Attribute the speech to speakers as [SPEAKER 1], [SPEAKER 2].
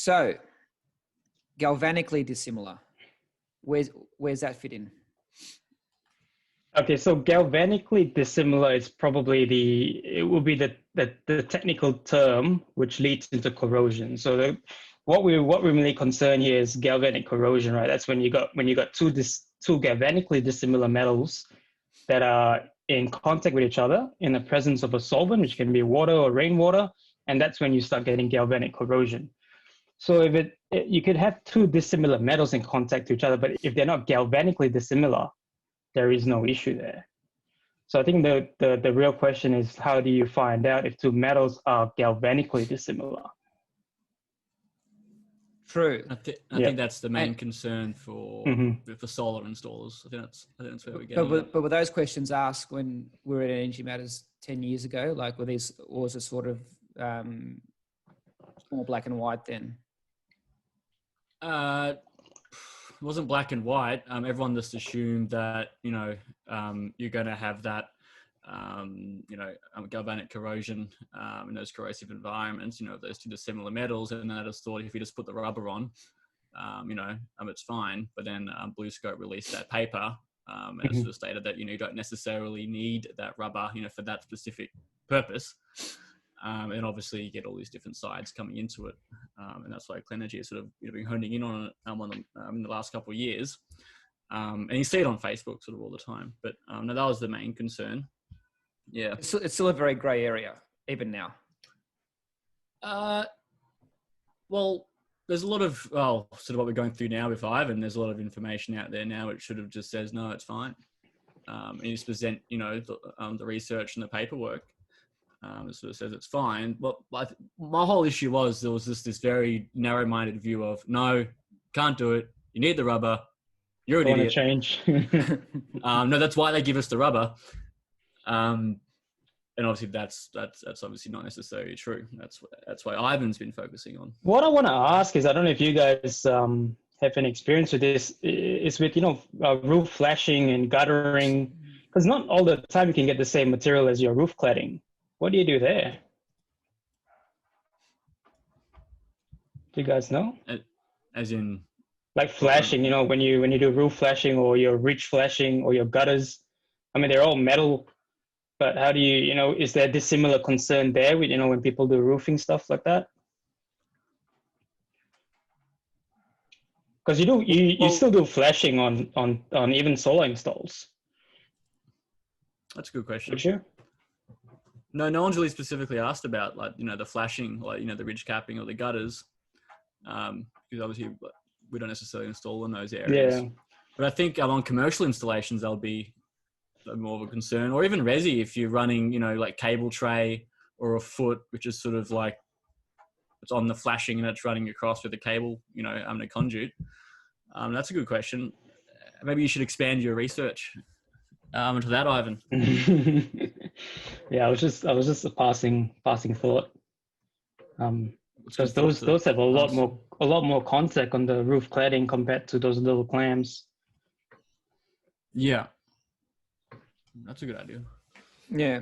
[SPEAKER 1] So, galvanically dissimilar. Where's that fit in?
[SPEAKER 2] Okay, so galvanically dissimilar is probably it will be the technical term which leads into corrosion. So what we're really concerned here is galvanic corrosion, right? That's when you got two galvanically dissimilar metals that are in contact with each other in the presence of a solvent, which can be water or rainwater, and that's when you start getting galvanic corrosion. So if you could have two dissimilar metals in contact to each other, but if they're not galvanically dissimilar, there is no issue there. So I think the real question is, how do you find out if two metals are galvanically dissimilar?
[SPEAKER 1] True.
[SPEAKER 3] I think that's the main concern for solar installers. I think that's where we get.
[SPEAKER 1] But were those questions asked when we were at Energy Matters 10 years ago? Like, or was it sort of more black and white then?
[SPEAKER 3] It wasn't black and white. Everyone just assumed that, you're going to have that, galvanic corrosion in those corrosive environments, those two dissimilar metals. And then I just thought if you just put the rubber on, it's fine. But then BlueScope released that paper and it sort of stated that, you don't necessarily need that rubber, for that specific purpose. And obviously you get all these different sides coming into it. And that's why Clenergy has sort of been honing in on it in the last couple of years. And you see it on Facebook sort of all the time. But no, that was the main concern. Yeah.
[SPEAKER 1] It's still a very grey area, even now.
[SPEAKER 3] Well, there's a lot of, sort of what we're going through now with Ivan, there's a lot of information out there now which should have just says, no, it's fine. And you just present, the research and the paperwork. It sort of says it's fine. But my whole issue was there was just this very narrow-minded view of, no, can't do it. You need the rubber. You're an idiot.
[SPEAKER 2] Change.
[SPEAKER 3] No, that's why they give us the rubber. And obviously that's obviously not necessarily true. That's why Ivan's been focusing on.
[SPEAKER 2] What I want to ask is, I don't know if you guys have any experience with this, is with, roof flashing and guttering, because not all the time you can get the same material as your roof cladding. What do you do there? Do you guys know?
[SPEAKER 3] As in?
[SPEAKER 2] Like flashing, when you do roof flashing or your ridge flashing or your gutters. I mean, they're all metal, but how do you, is there dissimilar concern there with, when people do roofing stuff like that? Because you still do flashing on even solar installs.
[SPEAKER 3] That's a good question.
[SPEAKER 2] Would you?
[SPEAKER 3] No one's really specifically asked about the flashing, the ridge capping or the gutters, because obviously we don't necessarily install in those areas. Yeah. But I think on commercial installations that'll be more of a concern, or even resi if you're running, like cable tray or a foot, which is sort of like it's on the flashing and it's running across with the cable, a conduit. That's a good question. Maybe you should expand your research into that, Ivan.
[SPEAKER 2] Yeah, I was just a passing thought. Because those have a lot more contact on the roof cladding compared to those little clamps.
[SPEAKER 3] Yeah, that's a good idea.
[SPEAKER 1] Yeah,